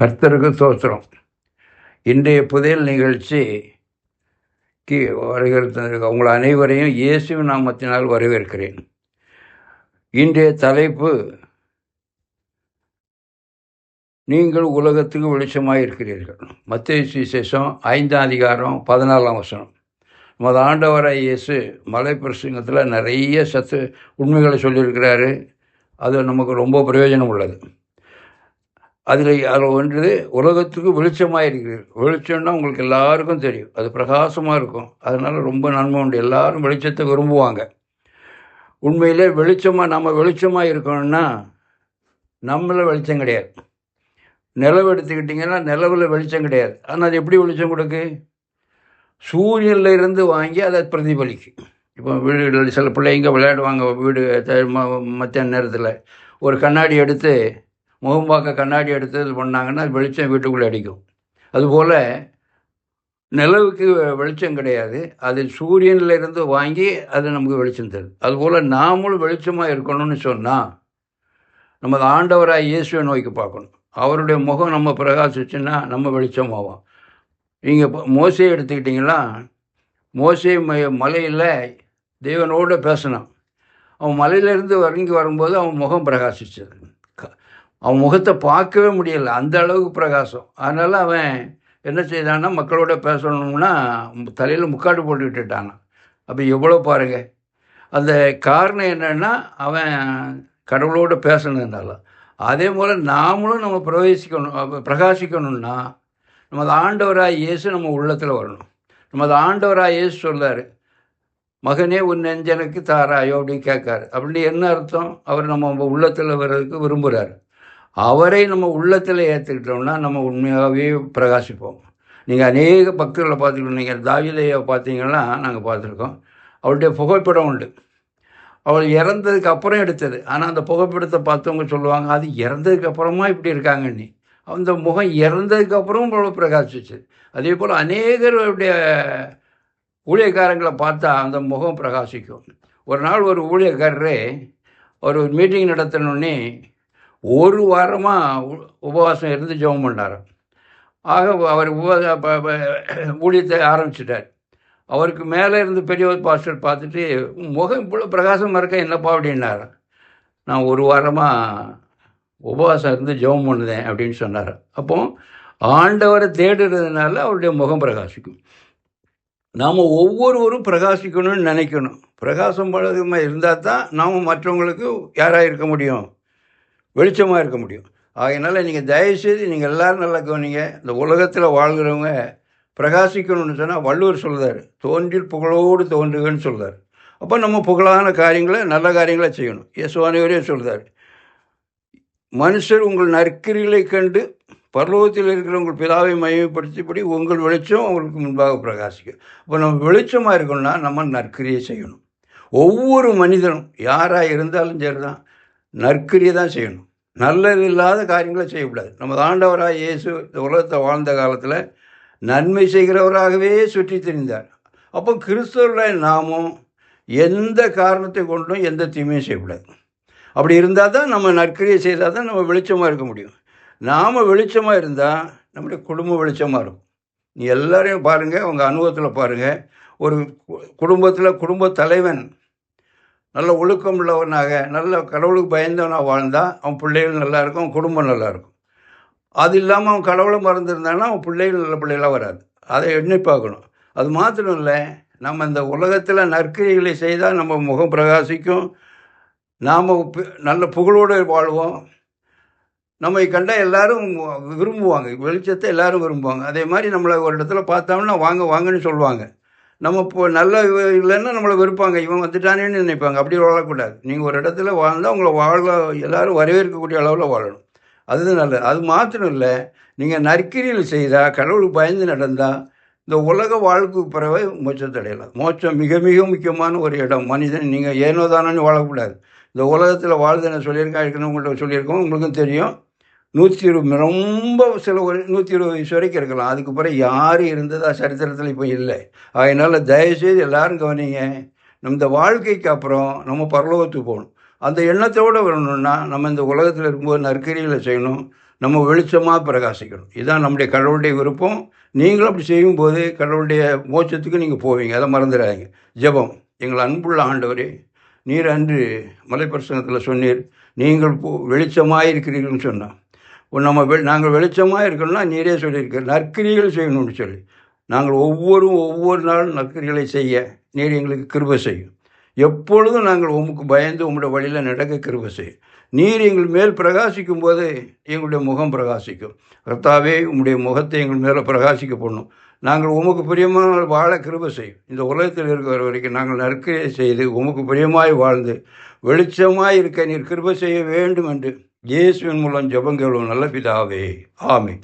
கர்த்தருக்கு ஸ்தோத்திரம். இன்றைய புதையல் நிகழ்ச்சிக்கு வருகிறது உங்கள் அனைவரையும் இயேசுவின் நாமத்தினால் வரவேற்கிறேன். இன்றைய தலைப்பு, நீங்கள் உலகத்துக்கு வெளிச்சமாக இருக்கிறீர்கள். மத்தேயு சுவிசேஷம் 5ஆம் அதிகாரம் 14ஆம் வசனம். நமது ஆண்டவராய் இயேசு மலை பிரசங்கத்தில் நிறைய உண்மைகளை சொல்லியிருக்கிறாரு. அது நமக்கு ரொம்ப பிரயோஜனம் உள்ளது. அதில் ஒன்று, உலகத்துக்கு வெளிச்சமாக இருக்கிறது. வெளிச்சம்னா உங்களுக்கு எல்லாருக்கும் தெரியும், அது பிரகாசமாக இருக்கும். அதனால் ரொம்ப நன்மை உண்டு. எல்லாரும் வெளிச்சத்தை விரும்புவாங்க. உண்மையிலே நம்ம வெளிச்சமாக இருக்கணும்னா நம்மள வெளிச்சம் கிடையாது. நிலவு எடுத்துக்கிட்டிங்கன்னா நிலவில் வெளிச்சம் கிடையாது. ஆனால் அது எப்படி வெளிச்சம் கொடுக்கு? சூரியனில் இருந்து வாங்கி அதை பிரதிபலிக்கும். இப்போ வீடுகளில் சில பிள்ளைங்க விளையாடுவாங்க. வீடு மத்தியான நேரத்தில் ஒரு கண்ணாடி எடுத்து, முகம் பார்க்க கண்ணாடி எடுத்து இது பண்ணாங்கன்னா வெளிச்சம் வீட்டுக்குள்ளே அடிக்கும். அதுபோல் நிலவுக்கு வெளிச்சம் கிடையாது, அது சூரியனில் இருந்து வாங்கி அது நமக்கு வெளிச்சம் தருது. அதுபோல் நாமளும் வெளிச்சமாக இருக்கணும்னு சொன்னால் நமது ஆண்டவராக இயேசுவை நோக்கி பார்க்கணும். அவருடைய முகம் நம்ம பிரகாசிச்சுன்னா நம்ம வெளிச்சமாகும். நீங்கள் மோசே எடுத்துக்கிட்டிங்கன்னா, மோசே மலையில் தேவனோடு பேசினான். அவன் மலையிலேருந்து இறங்கி வரும்போது அவன் முகம் பிரகாசிச்சது. அவன் முகத்தை பார்க்கவே முடியலை, அந்த அளவுக்கு பிரகாசம். அதனால் அவன் என்ன செய்தான்னா, மக்களோட பேசணும்னா தலையில் முக்காடு போட்டு விட்டுட்டானான். அப்போ எவ்வளோ பாருங்கள். அந்த காரணம் என்னென்னா, அவன் கடவுளோடு பேசணுன்னால. அதே போல் நாமளும் நம்ம பிரகாசிக்கணும்னா நமது ஆண்டவராக இயேசு நம்ம உள்ளத்தில் வரணும். நமது ஆண்டவராக இயேசு சொல்றாரு, மகனே உன் நெஞ்சனுக்கு தாராயோ அப்படின்னு கேட்காரு. அப்படின்னு என்ன அர்த்தம்? அவர் நம்ம உள்ளத்தில் வர்றதுக்கு விரும்புகிறார். அவரை நம்ம உள்ளத்தில் ஏற்றுக்கிட்டோம்னா நம்ம உண்மையாகவே பிரகாசிப்போம். நீங்கள் அநேக பக்தர்களை பார்த்துக்கணும். நீங்கள் தாவீதை பார்த்தீங்கன்னா நாங்கள் பார்த்துருக்கோம். அவருடைய புகைப்படம் உண்டு. அவள் இறந்ததுக்கு அப்புறம் எடுத்தது. ஆனால் அந்த புகைப்படத்தை பார்த்தவங்க சொல்லுவாங்க, அது இறந்ததுக்கு அப்புறமா இப்படி இருக்காங்கன்னு. அந்த முகம் இறந்ததுக்கு அப்புறம் அவ்வளோ பிரகாசிச்சு. அதே போல் அநேகருடைய ஊழியக்காரங்களை பார்த்தா அந்த முகம் பிரகாசிக்கும். ஒரு நாள் ஒரு ஊழியக்காரரே ஒரு மீட்டிங் நடத்தணுன்னே ஒரு வாரமாக உபவாசம் இருந்து ஜெபம் பண்ணார். ஆக அவர் ஊழியத்தை ஆரம்பிச்சிட்டார். அவருக்கு மேலே இருந்து பெரியவர் பாஸ்டர் பார்த்துட்டு, முகம் இவ்வளோ பிரகாசமாக இருக்க என்னப்பா அப்படின்னார். நான் ஒரு வாரமாக உபவாசம் இருந்து ஜெபம் பண்ணுதேன் அப்படின்னு சொன்னார். அப்போ ஆண்டவரை தேடுறதுனால அவருடைய முகம் பிரகாசிக்கும். நாம் ஒவ்வொருவரும் பிரகாசிக்கணும்னு நினைக்கணும். பிரகாசம் பழகமாக இருந்தால் தான் நாம் மற்றவங்களுக்கு யாராக இருக்க முடியும், வெளிச்சமாக இருக்க முடியும். அதனால் நீங்கள் தயவுசெய்து நீங்கள் எல்லோரும் நல்லா கவனிங்க. இந்த உலகத்தில் வாழ்கிறவங்க பிரகாசிக்கணும்னு சொன்னால் வள்ளுவர் சொல்கிறார், தோன்றில் புகழோடு தோன்றுகன்னு சொல்கிறார். அப்போ நம்ம புகழான காரியங்களை, நல்ல காரியங்களை செய்யணும். இயேசுவானவரே சொல்கிறார், மனுஷர் உங்கள் நற்கிரிகளை கண்டு பரலோகத்தில் இருக்கிற உங்கள் பிதாவை மையப்படுத்திபடி உங்கள் வெளிச்சம் அவங்களுக்கு முன்பாக பிரகாசிக்கும். இப்போ நம்ம வெளிச்சமாக இருக்கணும்னா நம்ம நற்கிரியை செய்யணும். ஒவ்வொரு மனிதனும் யாராக இருந்தாலும் சரி தான் நற்கிரியை தான் செய்யணும். நல்லது இல்லாத காரியங்களை செய்யக்கூடாது. நமது ஆண்டவராக இயேசு இந்த உலகத்தை வாழ்ந்த காலத்தில் நன்மை செய்கிறவராகவே சுற்றி திரிந்தார். அப்போ கிறிஸ்தவர்களாக நாமும் எந்த காரணத்தை கொண்டும் எந்த தீமையும் செய்யக்கூடாது. அப்படி இருந்தால் தான் நம்ம நற்கிரியை செய்தால் தான் நம்ம வெளிச்சமாக இருக்க முடியும். நாம் வெளிச்சமாக இருந்தால் நம்முடைய குடும்பம் வெளிச்சமாக இருக்கும். நீ எல்லாரையும் பாருங்கள், உங்கள் அனுபவத்தில் பாருங்கள். ஒரு குடும்பத்தில் குடும்ப தலைவன் நல்ல ஒழுக்கம் உள்ளவனாக, நல்ல கடவுளுக்கு பயந்தவனாக வாழ்ந்தால் அவன் பிள்ளைகள் நல்லாயிருக்கும், அவன் குடும்பம் நல்லாயிருக்கும். அது இல்லாமல் அவன் கடவுளை மறந்துருந்தான்னா அவன் பிள்ளைகள் நல்ல பிள்ளைகளாக வராது. அதை எண்ணி பார்க்கணும். அது மாத்திரம் இல்லை, நம்ம இந்த உலகத்தில் நற்கிரிகளை செய்தால் நம்ம முகம் பிரகாசிக்கும், நாம் நல்ல புகழோடு வாழ்வோம். நம்மை கண்டால் எல்லோரும் விரும்புவாங்க, வெளிச்சத்தை எல்லோரும் விரும்புவாங்க. அதே மாதிரி நம்மளை ஒரு இடத்துல பார்த்தோம்னா வாங்கன்னு சொல்லுவாங்க. நம்ம இப்போ நல்ல இல்லைன்னா நம்மளை வெறுப்பாங்க, இவன் வந்துட்டானேன்னு நினைப்பாங்க. அப்படி வாழக்கூடாது. நீங்கள் ஒரு இடத்துல வாழ்ந்தால் உங்களை எல்லோரும் வரவேற்கக்கூடிய அளவில் வாழணும். அதுதான் நல்லது. அது மாத்திரம் இல்லை, நீங்கள் நற்கிரியில் செய்தால், கடவுளுக்கு பயந்து நடந்தால் இந்த உலக வாழ்க்கை பிறவை மோட்சத்தை அடையலாம். மோட்சம் மிக மிக முக்கியமான ஒரு இடம். மனிதன் நீங்கள் ஏனோ தானோன்னு வாழக்கூடாது. இந்த உலகத்தில் வாழ்துன்னு சொல்லியிருக்கேன், இருக்கிறவங்கள்ட்ட சொல்லியிருக்கோம், உங்களுக்கும் தெரியும். 120 ரொம்ப சில ஒரு 120 வயசு வரைக்கும் இருக்கலாம். அதுக்கு பிறகு யார் இருந்ததா சரித்திரத்தில் இப்போ இல்லை. அதனால் தயவுசெய்து எல்லோரும் கவனிங்க. நம்ம இந்த வாழ்க்கைக்கு அப்புறம் நம்ம பரலோகத்துக்கு போகணும். அந்த எண்ணத்தோடு வரணும்னா நம்ம இந்த உலகத்தில் இருக்கும்போது நற்கிரிகளை செய்யணும், நம்ம வெளிச்சமாக பிரகாசிக்கணும். இதுதான் நம்முடைய கடவுளுடைய விருப்பம். நீங்களும் அப்படி செய்யும்போது கடவுளுடைய மோட்சத்துக்கு நீங்கள் போவீங்க. அதை மறந்துடாதீங்க. ஜெபம். எங்கள் அன்புள்ள ஆண்டவரே, நீர் அன்று மலைப்பிரசங்கத்தில் சொன்னீர், நீங்கள் வெளிச்சமாக இருக்கிறீர்கள்னு சொன்னான். நாங்கள் வெளிச்சமாக இருக்கணும்னா நீரே சொல்லியிருக்க நற்கிரிகள் செய்யணும்னு சொல்லி, நாங்கள் ஒவ்வொரு நாளும் நற்கிரிகளை செய்ய நீர் எங்களுக்கு கிருபை செய்யும். எப்பொழுதும் நாங்கள் உமக்கு பயந்து உம்முடைய வழியில் நடக்க கிருபை செய்யும். நீர் எங்கள் மேல் பிரகாசிக்கும் போது எங்களுடைய முகம் பிரகாசிக்கும். கர்த்தாவே, உம்முடைய முகத்தை எங்கள் மேலே பிரகாசிக்க போடணும். நாங்கள் உமக்கு பிரியமாக வாழ கிருபை செய்யும். இந்த உலகத்தில் இருக்கிற வரைக்கும் நாங்கள் நற்கிரியை செய்து உமக்கு பிரியமாய் வாழ்ந்து வெளிச்சமாய் இருக்க நீர் கிருபை செய்ய வேண்டும் என்று இயேசுவின் மூலம் ஜெபம் கேளும் நல்ல பிதாவே. ஆமென்.